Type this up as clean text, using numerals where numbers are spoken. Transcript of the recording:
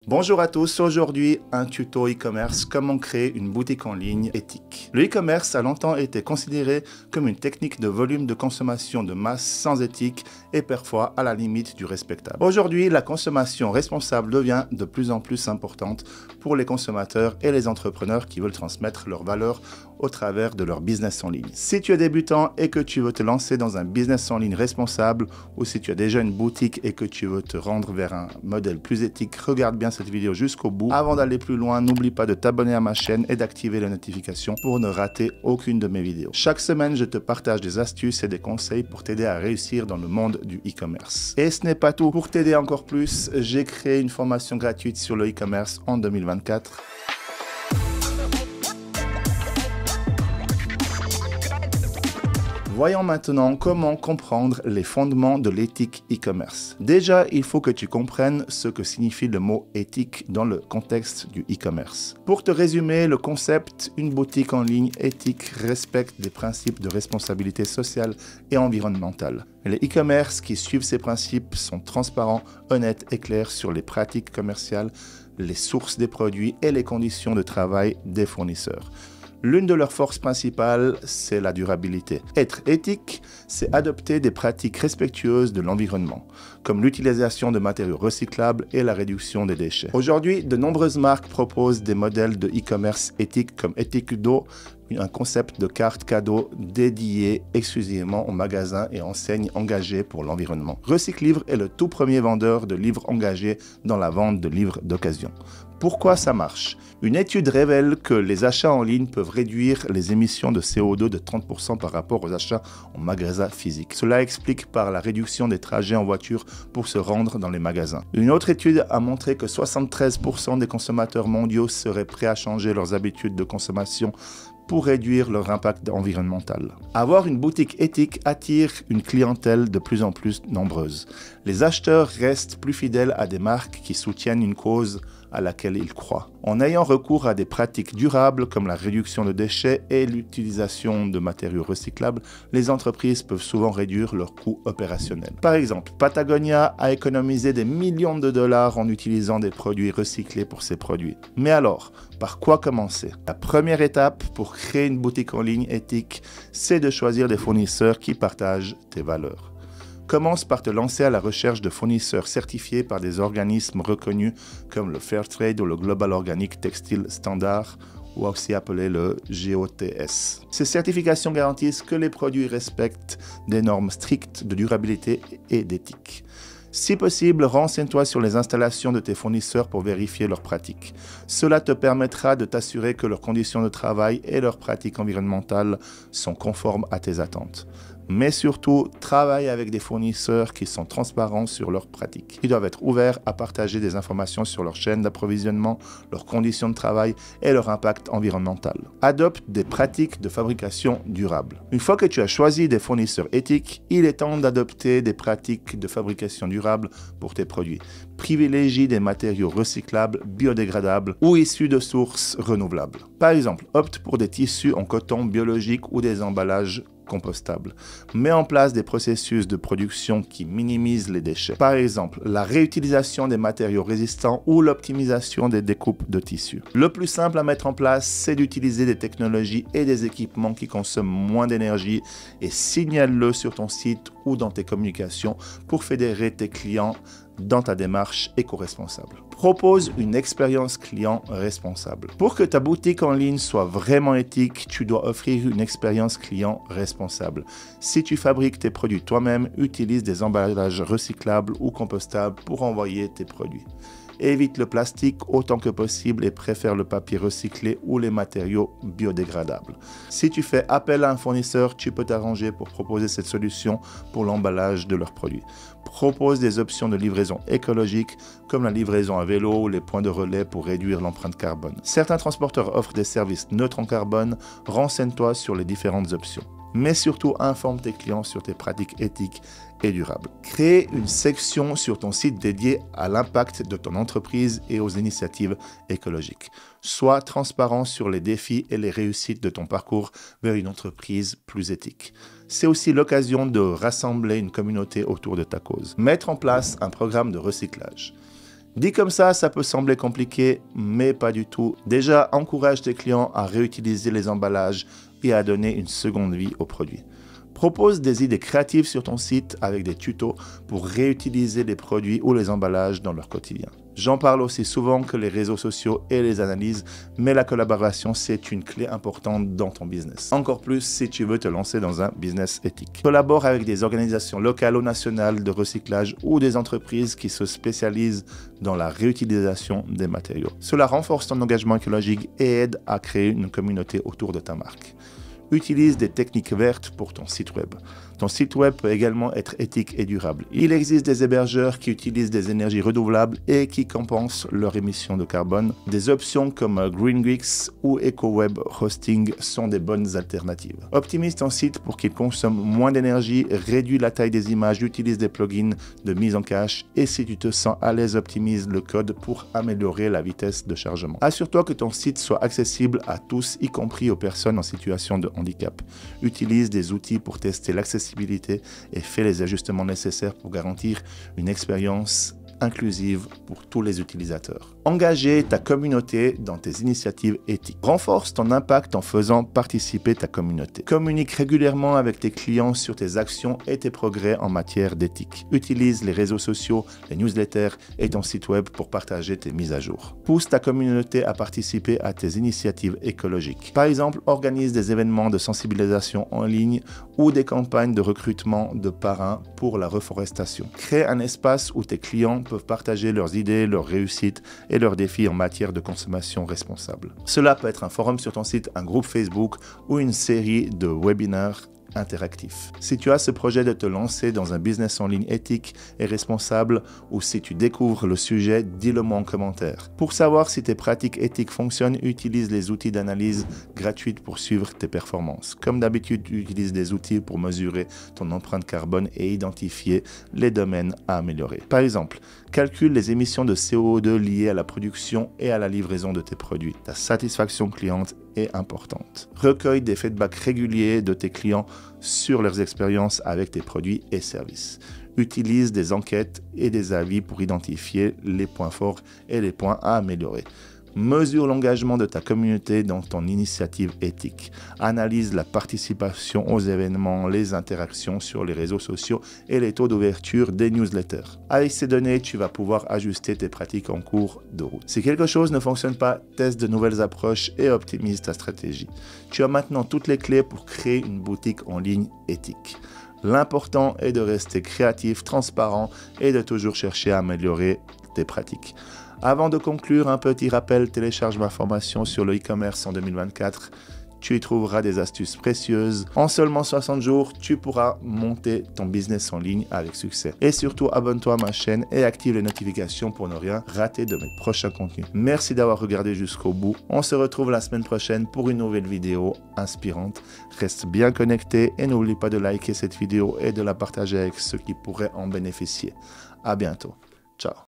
Bonjour à tous, aujourd'hui un tuto e-commerce, comment créer une boutique en ligne éthique. Le e-commerce a longtemps été considéré comme une technique de volume de consommation de masse sans éthique et parfois à la limite du respectable. Aujourd'hui, la consommation responsable devient de plus en plus importante pour les consommateurs et les entrepreneurs qui veulent transmettre leurs valeurs au travers de leur business en ligne. Si tu es débutant et que tu veux te lancer dans un business en ligne responsable ou si tu as déjà une boutique et que tu veux te rendre vers un modèle plus éthique, regarde bien cette vidéo jusqu'au bout. Avant d'aller plus loin, n'oublie pas de t'abonner à ma chaîne et d'activer les notifications pour ne rater aucune de mes vidéos. Chaque semaine, je te partage des astuces et des conseils pour t'aider à réussir dans le monde du e-commerce. Et ce n'est pas tout. Pour t'aider encore plus, j'ai créé une formation gratuite sur le e-commerce en 2024. Voyons maintenant comment comprendre les fondements de l'éthique e-commerce. Déjà, il faut que tu comprennes ce que signifie le mot éthique dans le contexte du e-commerce. Pour te résumer le concept, une boutique en ligne éthique respecte des principes de responsabilité sociale et environnementale. Les e-commerce qui suivent ces principes sont transparents, honnêtes et clairs sur les pratiques commerciales, les sources des produits et les conditions de travail des fournisseurs. L'une de leurs forces principales, c'est la durabilité. Être éthique, c'est adopter des pratiques respectueuses de l'environnement, comme l'utilisation de matériaux recyclables et la réduction des déchets. Aujourd'hui, de nombreuses marques proposent des modèles de e-commerce éthiques comme Ethiquedo, un concept de carte cadeau dédié exclusivement aux magasins et enseignes engagés pour l'environnement. Recyclivre est le tout premier vendeur de livres engagés dans la vente de livres d'occasion. Pourquoi ça marche? Une étude révèle que les achats en ligne peuvent réduire les émissions de CO2 de 30% par rapport aux achats en magasin physique. Cela explique par la réduction des trajets en voiture pour se rendre dans les magasins. Une autre étude a montré que 73% des consommateurs mondiaux seraient prêts à changer leurs habitudes de consommation pour réduire leur impact environnemental. Avoir une boutique éthique attire une clientèle de plus en plus nombreuse. Les acheteurs restent plus fidèles à des marques qui soutiennent une cause à laquelle ils croient. En ayant recours à des pratiques durables comme la réduction de déchets et l'utilisation de matériaux recyclables, les entreprises peuvent souvent réduire leurs coûts opérationnels. Par exemple, Patagonia a économisé des millions de dollars en utilisant des produits recyclés pour ses produits. Mais alors, par quoi commencer? La première étape pour créer une boutique en ligne éthique, c'est de choisir des fournisseurs qui partagent tes valeurs. Commence par te lancer à la recherche de fournisseurs certifiés par des organismes reconnus comme le Fairtrade ou le Global Organic Textile Standard, ou aussi appelé le GOTS. Ces certifications garantissent que les produits respectent des normes strictes de durabilité et d'éthique. Si possible, renseigne-toi sur les installations de tes fournisseurs pour vérifier leurs pratiques. Cela te permettra de t'assurer que leurs conditions de travail et leurs pratiques environnementales sont conformes à tes attentes. Mais surtout, travaille avec des fournisseurs qui sont transparents sur leurs pratiques. Ils doivent être ouverts à partager des informations sur leur chaîne d'approvisionnement, leurs conditions de travail et leur impact environnemental. Adopte des pratiques de fabrication durables. Une fois que tu as choisi des fournisseurs éthiques, il est temps d'adopter des pratiques de fabrication durable pour tes produits. Privilégie des matériaux recyclables, biodégradables ou issus de sources renouvelables. Par exemple, opte pour des tissus en coton biologique ou des emballages compostables. Mets en place des processus de production qui minimisent les déchets. Par exemple, la réutilisation des matériaux résistants ou l'optimisation des découpes de tissus. Le plus simple à mettre en place, c'est d'utiliser des technologies et des équipements qui consomment moins d'énergie et signale-le sur ton site ou dans tes communications pour fédérer tes clients dans ta démarche éco-responsable. Propose une expérience client responsable. Pour que ta boutique en ligne soit vraiment éthique, tu dois offrir une expérience client responsable. Si tu fabriques tes produits toi-même, utilise des emballages recyclables ou compostables pour envoyer tes produits. Évite le plastique autant que possible et préfère le papier recyclé ou les matériaux biodégradables. Si tu fais appel à un fournisseur, tu peux t'arranger pour proposer cette solution pour l'emballage de leurs produits. Propose des options de livraison écologique comme la livraison à vélo ou les points de relais pour réduire l'empreinte carbone. Certains transporteurs offrent des services neutres en carbone. Renseigne-toi sur les différentes options. Mais surtout, informe tes clients sur tes pratiques éthiques et durables. Crée une section sur ton site dédiée à l'impact de ton entreprise et aux initiatives écologiques. Sois transparent sur les défis et les réussites de ton parcours vers une entreprise plus éthique. C'est aussi l'occasion de rassembler une communauté autour de ta cause. Mettre en place un programme de recyclage. Dit comme ça peut sembler compliqué, mais pas du tout. Déjà, encourage tes clients à réutiliser les emballages et à donner une seconde vie aux produits. Propose des idées créatives sur ton site avec des tutos pour réutiliser les produits ou les emballages dans leur quotidien. J'en parle aussi souvent que les réseaux sociaux et les analyses, mais la collaboration, c'est une clé importante dans ton business. Encore plus si tu veux te lancer dans un business éthique. Collabore avec des organisations locales ou nationales de recyclage ou des entreprises qui se spécialisent dans la réutilisation des matériaux. Cela renforce ton engagement écologique et aide à créer une communauté autour de ta marque. Utilise des techniques vertes pour ton site web. Ton site web peut également être éthique et durable. Il existe des hébergeurs qui utilisent des énergies renouvelables et qui compensent leurs émissions de carbone. Des options comme GreenGeeks ou EcoWeb Hosting sont des bonnes alternatives. Optimise ton site pour qu'il consomme moins d'énergie, réduis la taille des images, utilise des plugins de mise en cache et si tu te sens à l'aise, optimise le code pour améliorer la vitesse de chargement. Assure-toi que ton site soit accessible à tous, y compris aux personnes en situation de handicap. Utilise des outils pour tester l'accessibilité et fais les ajustements nécessaires pour garantir une expérience inclusive pour tous les utilisateurs. Engager ta communauté dans tes initiatives éthiques. Renforce ton impact en faisant participer ta communauté. Communique régulièrement avec tes clients sur tes actions et tes progrès en matière d'éthique. Utilise les réseaux sociaux, les newsletters et ton site web pour partager tes mises à jour. Pousse ta communauté à participer à tes initiatives écologiques. Par exemple, organise des événements de sensibilisation en ligne ou des campagnes de recrutement de parrains pour la reforestation. Crée un espace où tes clients peuvent partager leurs idées, leurs réussites et leurs défis en matière de consommation responsable. Cela peut être un forum sur ton site, un groupe Facebook ou une série de webinaires interactif. Si tu as ce projet de te lancer dans un business en ligne éthique et responsable ou si tu découvres le sujet, dis-le-moi en commentaire. Pour savoir si tes pratiques éthiques fonctionnent, utilise les outils d'analyse gratuites pour suivre tes performances. Comme d'habitude, tu utilises des outils pour mesurer ton empreinte carbone et identifier les domaines à améliorer. Par exemple, calcule les émissions de CO2 liées à la production et à la livraison de tes produits. Ta satisfaction cliente est importante. Recueille des feedbacks réguliers de tes clients sur leurs expériences avec tes produits et services. Utilise des enquêtes et des avis pour identifier les points forts et les points à améliorer. Mesure l'engagement de ta communauté dans ton initiative éthique. Analyse la participation aux événements, les interactions sur les réseaux sociaux et les taux d'ouverture des newsletters. Avec ces données, tu vas pouvoir ajuster tes pratiques en cours de route. Si quelque chose ne fonctionne pas, teste de nouvelles approches et optimise ta stratégie. Tu as maintenant toutes les clés pour créer une boutique en ligne éthique. L'important est de rester créatif, transparent et de toujours chercher à améliorer tes pratiques. Avant de conclure, un petit rappel, télécharge ma formation sur le e-commerce en 2024. Tu y trouveras des astuces précieuses. En seulement 60 jours, tu pourras monter ton business en ligne avec succès. Et surtout, abonne-toi à ma chaîne et active les notifications pour ne rien rater de mes prochains contenus. Merci d'avoir regardé jusqu'au bout. On se retrouve la semaine prochaine pour une nouvelle vidéo inspirante. Reste bien connecté et n'oublie pas de liker cette vidéo et de la partager avec ceux qui pourraient en bénéficier. À bientôt. Ciao.